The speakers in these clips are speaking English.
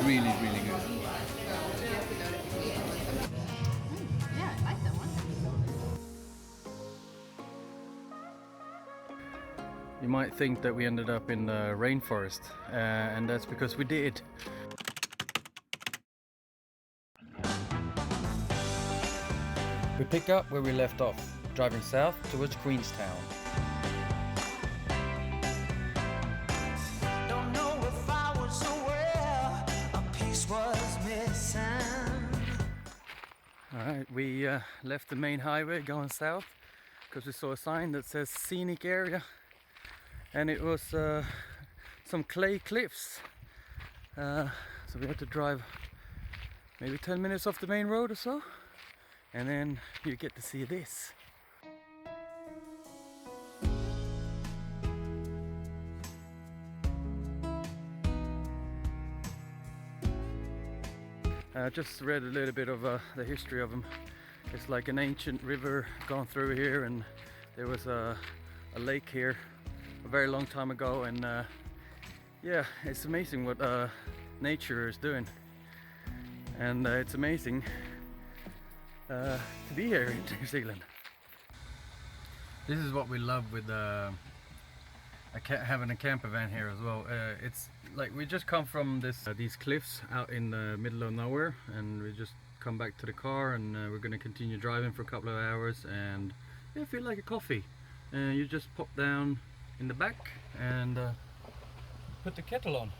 Really, really good. Yeah, I like that one. You might think that we ended up in the rainforest, and that's because we did. We pick up where we left off, driving south towards Queenstown. Don't know if I was aware a piece was missing. Alright, we left the main highway going south because we saw a sign that says scenic area, and it was some clay cliffs. So we had to drive maybe 10 minutes off the main road or so, and then you get to see this. I just read a little bit of the history of them. It's like an ancient river going through here, and there was a lake here a very long time ago, and yeah, it's amazing what nature is doing, and it's amazing to be here in New Zealand. This is what we love with having a camper van here as well. It's like we just come from these cliffs out in the middle of nowhere, and we just come back to the car, and we're going to continue driving for a couple of hours, and yeah, feel like a coffee. You just pop down in the back and put the kettle on,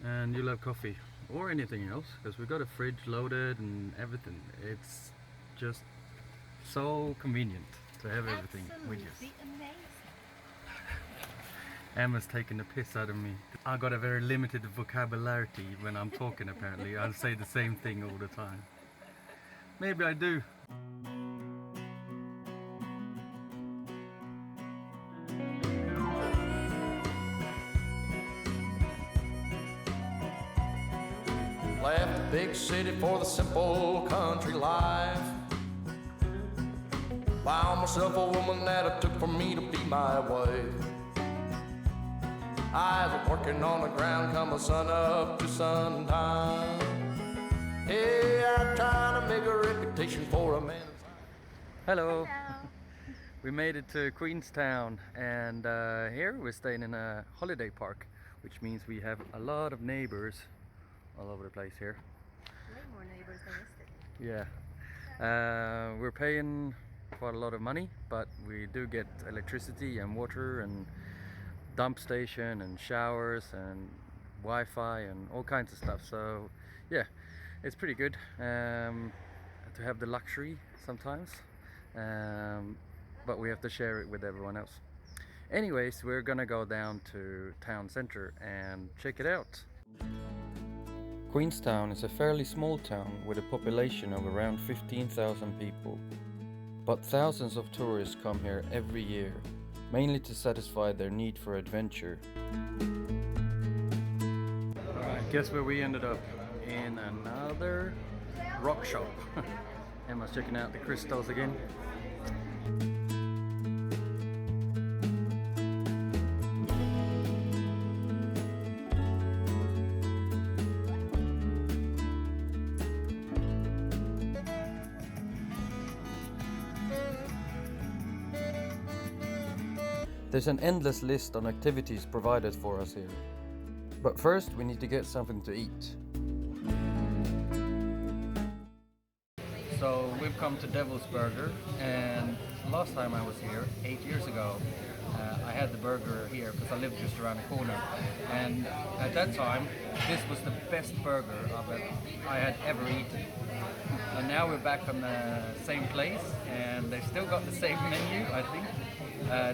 and you'll have coffee or anything else, because we've got a fridge loaded and everything. It's just so convenient to have everything with you. Amazing. Emma's taking the piss out of me. I got a very limited vocabulary when I'm talking, apparently. I say the same thing all the time. Maybe I do. Left the big city for the simple country life. Found myself a woman that it took for me to be my wife. I was working on the ground, come the sun up to sundown. Hey, I'm trying to make a reputation for a man. Hello. We made it to Queenstown, and here we're staying in a holiday park, which means we have a lot of neighbors all over the place here. Way more neighbors than yesterday. Yeah. We're paying quite a lot of money, but we do get electricity and water and dump station and showers and Wi-Fi and all kinds of stuff. So yeah, it's pretty good to have the luxury sometimes, but we have to share it with everyone else. Anyways, we're gonna go down to town center and check it out. Queenstown is a fairly small town with a population of around 15,000 people, but thousands of tourists come here every year, mainly to satisfy their need for adventure. Alright, guess where we ended up? In another rock shop. Emma's checking out the crystals again. There's an endless list on activities provided for us here. But first we need to get something to eat. So we've come to Devil's Burger, and last time I was here, 8 years ago, I had the burger here because I lived just around the corner. And at that time, this was the best burger I had ever eaten. And now we're back on the same place, and they've still got the same menu, I think.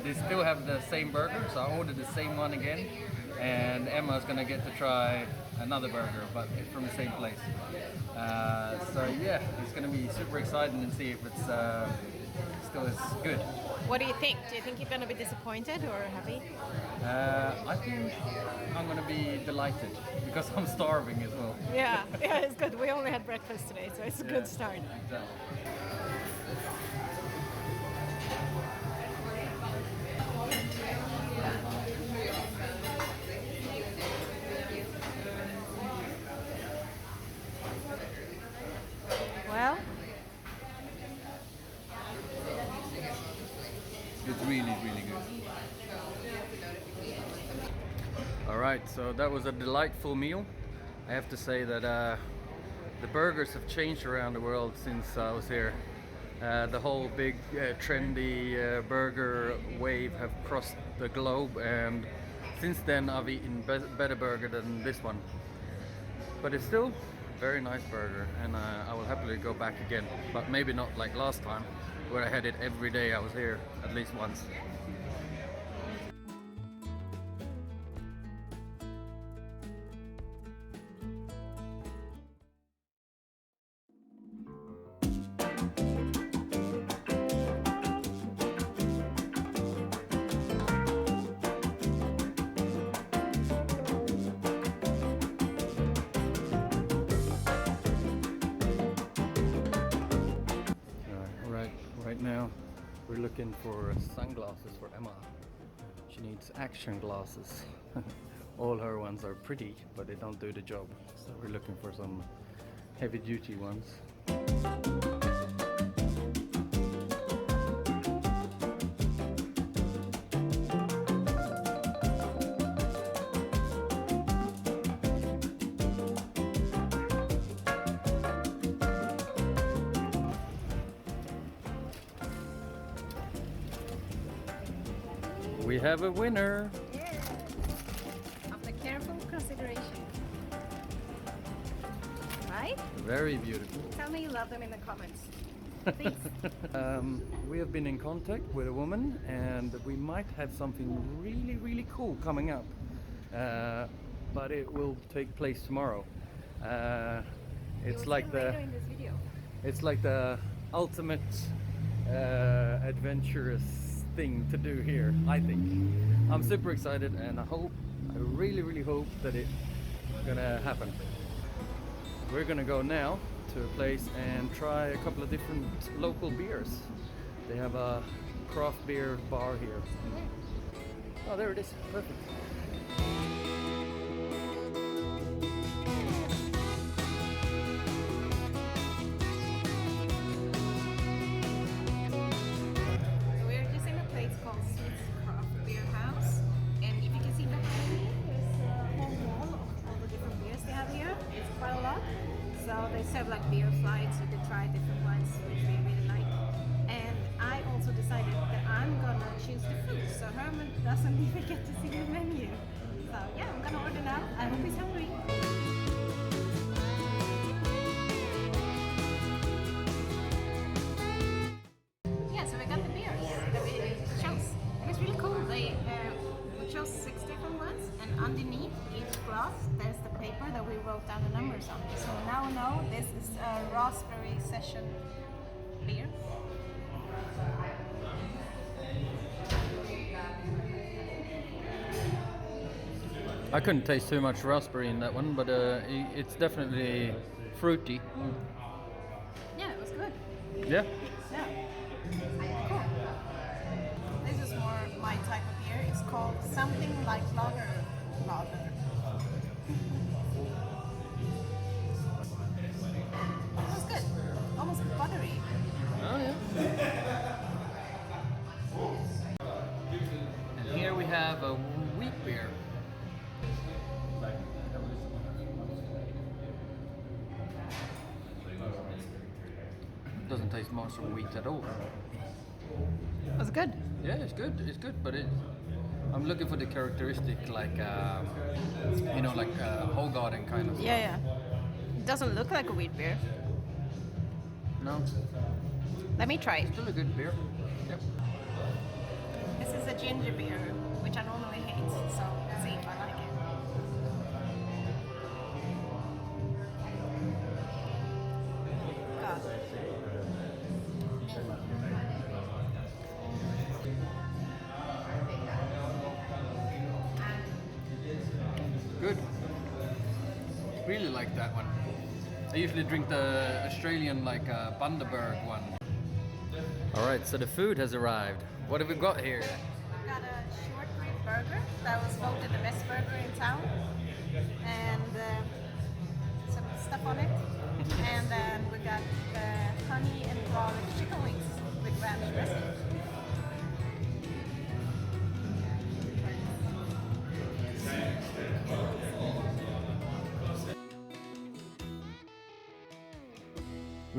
They still have the same burger, so I ordered the same one again, and Emma's gonna get to try another burger, but from the same place. So yeah, it's gonna be super exciting and see if it's still as good. What do you think? Do you think you're going to be disappointed or happy? I think I'm gonna be delighted because I'm starving as well. Yeah, yeah, it's good. We only had breakfast today, so it's a good start. Exactly. Alright, so that was a delightful meal. I have to say that the burgers have changed around the world since I was here. The whole big trendy burger wave have crossed the globe, and since then I've eaten better burger than this one. But it's still a very nice burger, and I will happily go back again. But maybe not like last time, where I had it every day I was here, at least once. Right now we're looking for sunglasses for Emma. She needs action glasses. All her ones are pretty, but they don't do the job. So we're looking for some heavy duty ones. We have a winner! Yeah. After careful consideration. Right? Very beautiful. Tell me you love them in the comments. Please. We have been in contact with a woman, and we might have something really cool coming up. But it will take place tomorrow. It's like later in this video. it's like the ultimate adventurous thing to do here, I think. I'm super excited, and I really hope that it's gonna happen. We're gonna go now to a place and try a couple of different local beers. They have a craft beer bar here. Oh, there it is. Perfect. They serve like beer flights, you could try different ones, which we really like. And I also decided that I'm gonna choose the food, so Herman doesn't even get to see the menu. So yeah, I'm gonna order now. I hope he's hungry. Yeah, so we got the beers that we chose. And it's really cool. We chose 6 different ones, and underneath each glass there's the paper that we wrote down the numbers on. So now we know this is a raspberry session beer. I couldn't taste too much raspberry in that one, but it's definitely fruity. Yeah, it was good. Yeah? Yeah. Cool. This is more my type of beer. It's called something like lager. It was good. Almost buttery. Oh yeah. And here we have a wheat beer. Doesn't taste much of wheat at all. It was good. Yeah, it's good. It's good, but I'm looking for the characteristic, like like Hogarden kind of. Yeah. It doesn't look like a wheat beer. No, Let me try it. still a good beer. Yep. This is a ginger beer, which I normally hate, so let's see if I like it. God. Good. Really like that one. I usually drink the Australian Bundaberg one. Alright, so the food has arrived. What have we got here? We got a short rib burger that was voted the best burger in town, and some stuff on it. And then we got honey and garlic chicken wings with ranch dressing.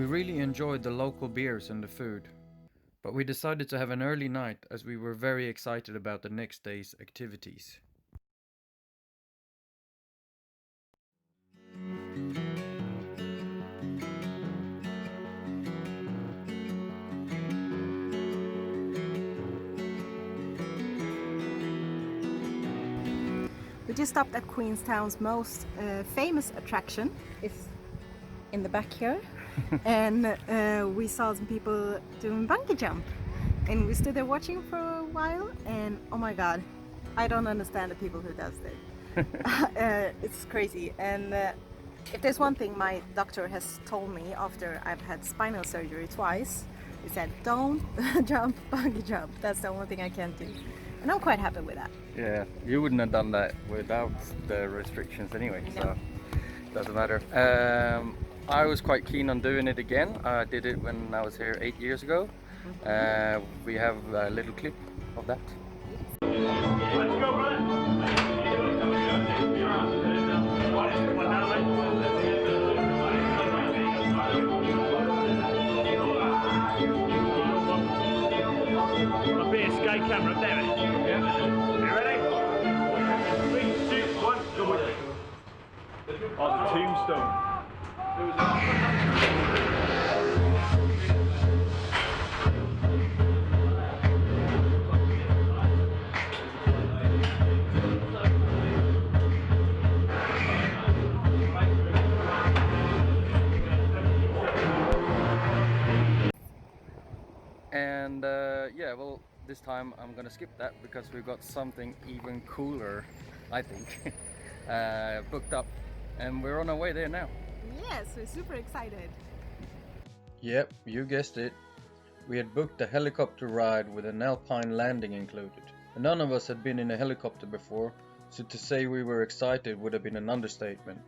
We really enjoyed the local beers and the food, but we decided to have an early night as we were very excited about the next day's activities. We just stopped at Queenstown's most famous attraction. It's in the back here. And we saw some people doing bungee jump. And we stood there watching for a while and oh my god, I don't understand the people who does it. It's crazy. And if there's one thing my doctor has told me after I've had spinal surgery twice, he said don't jump bungee jump. That's the only thing I can't do. And I'm quite happy with that. Yeah, you wouldn't have done that without the restrictions anyway, so it doesn't matter. I was quite keen on doing it again. I did it when I was here 8 years ago. We have a little clip of that. Let's go, a bit of skate camera up there. Yeah. You ready? 3, 2, 1, go with it. On the tombstone. And yeah, well, this time I'm gonna skip that because we've got something even cooler, I think, booked up, and we're on our way there now. Yes, we're super excited. Yep, you guessed it. We had booked a helicopter ride with an alpine landing included. And none of us had been in a helicopter before, so to say we were excited would have been an understatement.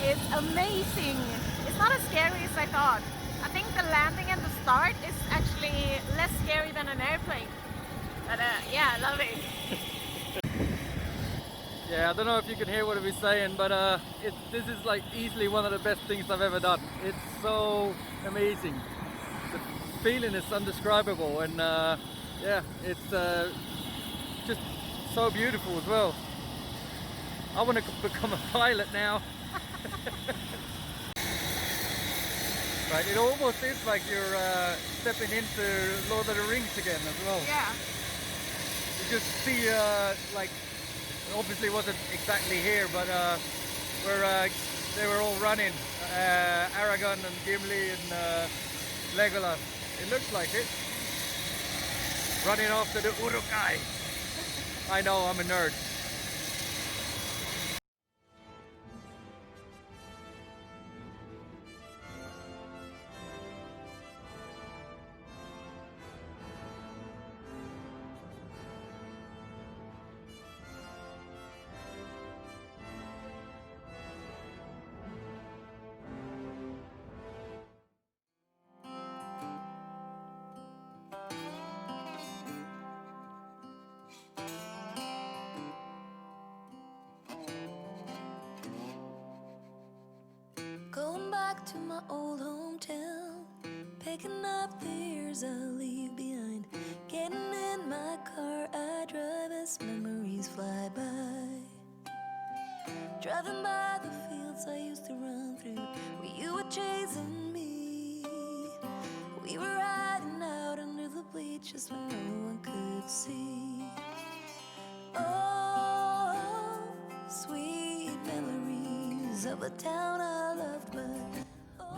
It's amazing. It's not as scary as I thought. I think the landing and the start is actually less scary than an airplane. But yeah, I love it. Yeah, I don't know if you can hear what we're saying, but this is like easily one of the best things I've ever done. It's so amazing. The feeling is indescribable, and yeah, it's just so beautiful as well. I want to become a pilot now. Right, it almost is like you're stepping into Lord of the Rings again as well. Yeah. You just see like, obviously it wasn't exactly here, but where they were all running, Aragorn and Gimli and Legolas. It looks like it. Running after the Urukai. I know, I'm a nerd. memories I'll leave behind. Getting in my car, I drive as memories fly by. Driving by the fields I used to run through, where you were chasing me. We were riding out under the bleachers when no one could see. Oh, sweet memories of a town I loved, but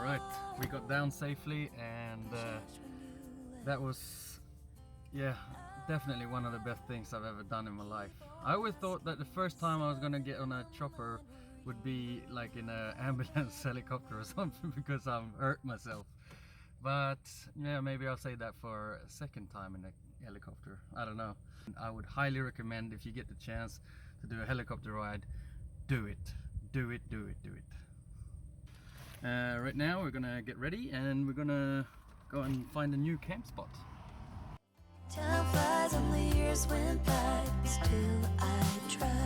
Right, we got down safely, and that was, yeah, definitely one of the best things I've ever done in my life. I always thought that the first time I was gonna get on a chopper would be like in an ambulance helicopter or something, because I've hurt myself. But yeah, maybe I'll say that for a second time in a helicopter. I don't know. I would highly recommend, if you get the chance to do a helicopter ride, do it. Do it, do it, do it. Right now we're gonna get ready and we're gonna go and find a new camp spot. time flies and the years went by, still I tried.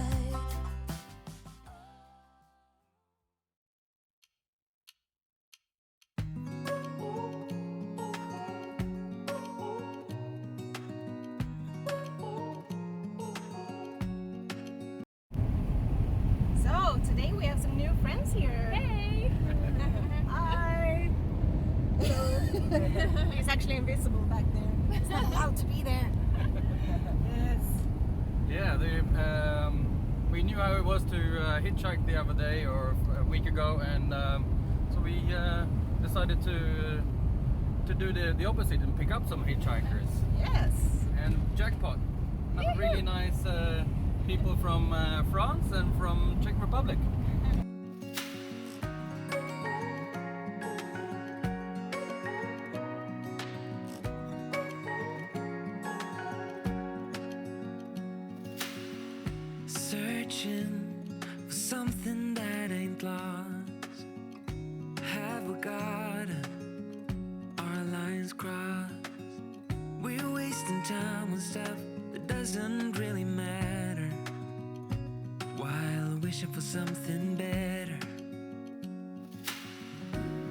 So today we have some new friends here. Hey! Hi! Hello. He's actually invisible back there. He's not allowed to be there. Yes. Yeah, we knew how it was to hitchhike the other day or a week ago, and so we decided to do the opposite and pick up some hitchhikers. Yes. And jackpot! Met really nice people from France and from Czech Republic. Searching for something that ain't lost. Have we got our lines crossed? We're wasting time on stuff that doesn't really matter, while wishing for something better.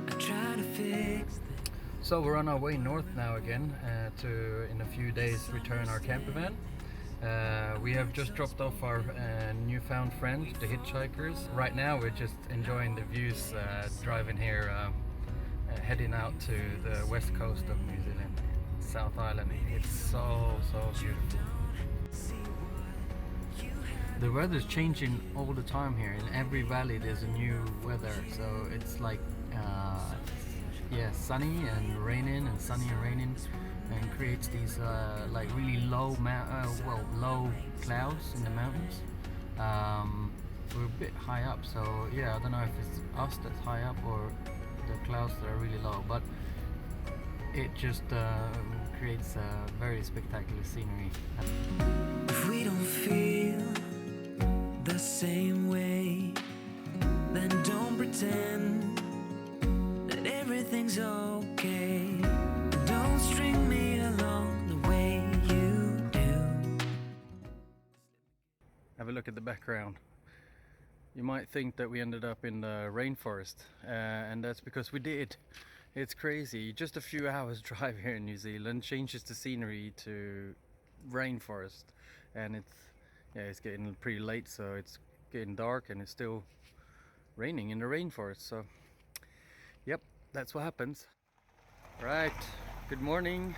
I try to fix. So we're on our way north now again to, in a few days, return our campervan. We have just dropped off our newfound friends, the hitchhikers. Right now we're just enjoying the views, driving here, heading out to the west coast of New Zealand, South Island. It's so beautiful. The weather's changing all the time here. In every valley there's a new weather, so it's like yeah, sunny and raining and sunny and raining, and creates these like really low low clouds in the mountains. We're a bit high up, so yeah, I don't know if it's us that's high up or the clouds that are really low, but it just creates a very spectacular scenery. If we don't feel the same way, then don't pretend that everything's okay. Don't string me along the way you do. Have a look at the background. You might think that we ended up in the rainforest, and that's because we did. It's crazy. Just a few hours drive here in New Zealand changes the scenery to rainforest, and it's getting pretty late, so it's getting dark and it's still raining in the rainforest. So yep, that's what happens. Right, good morning.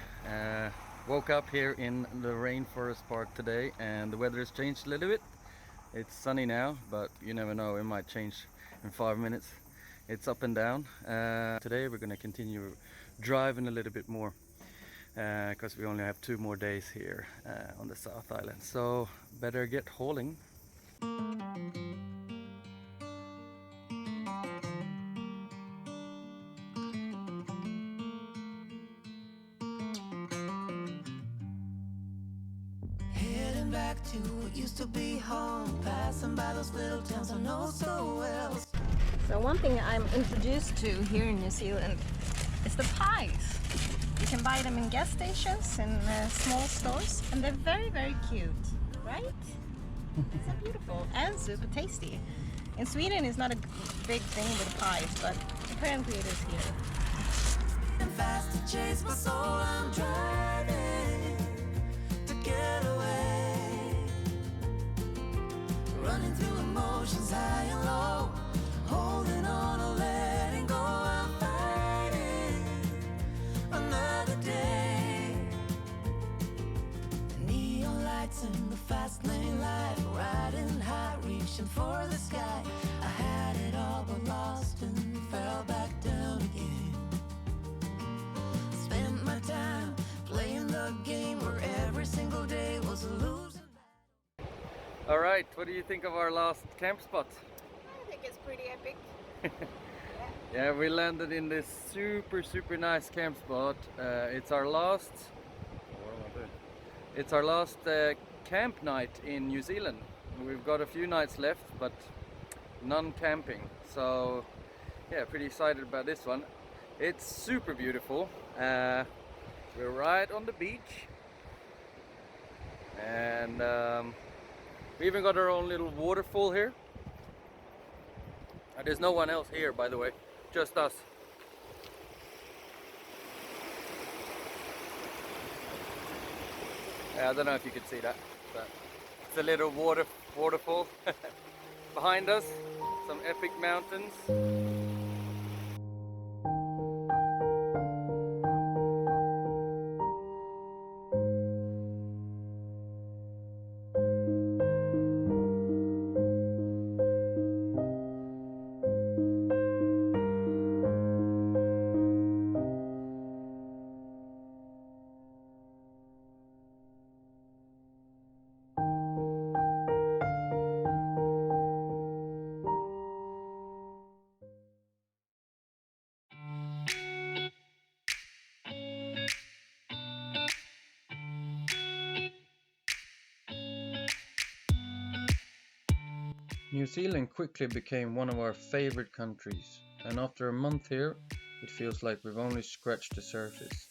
Woke up here in the rainforest park today, and the weather has changed a little bit. It's sunny now, but you never know, it might change in 5 minutes. It's up and down. Today we're going to continue driving a little bit more, because we only have 2 more days here on the South Island, so better get hauling. Heading back to what used to be home, passing by those little towns I know so well. So one thing I'm introduced to here in New Zealand is the pies. You can buy them in gas stations and small stores, and they're very cute, right? So beautiful and super tasty. In Sweden it's not a big thing with pies, but apparently it is here. and fast to chase my soul. I'm driving to get away, running through emotions high and low, holding on or letting go. I'm fighting another day. The neon lights in the fast lane life, riding high, reaching for the sky. I had it all but lost and fell back down again. Spent my time playing the game where every single day was a losing. Alright, what do you think of our last camp spot? I think it's pretty epic. Yeah, we landed in this super nice camp spot. It's our last camp night in New Zealand. We've got a few nights left, but none camping. So yeah, pretty excited about this one. It's super beautiful. We're right on the beach, and we even got our own little waterfall here. There's no one else here, by the way, just us. Yeah, I don't know if you can see that, but it's a little waterfall. Behind us, some epic mountains. New Zealand quickly became one of our favorite countries, and after a month here, it feels like we've only scratched the surface.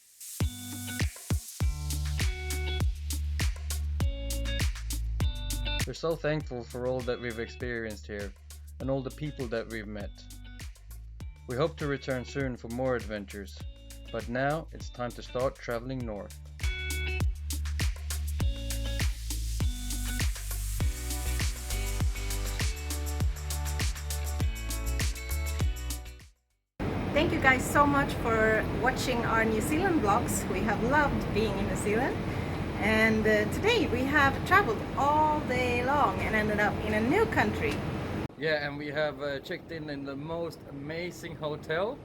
We're so thankful for all that we've experienced here, and all the people that we've met. We hope to return soon for more adventures, but now it's time to start traveling north. Thank you guys so much for watching our New Zealand vlogs. We have loved being in New Zealand, and today we have traveled all day long and ended up in a new country. Yeah, and we have checked in the most amazing hotel,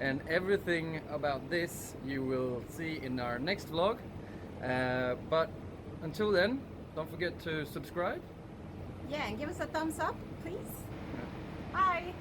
and everything about this you will see in our next vlog. But until then, don't forget to subscribe. Yeah, and give us a thumbs up, please. Bye!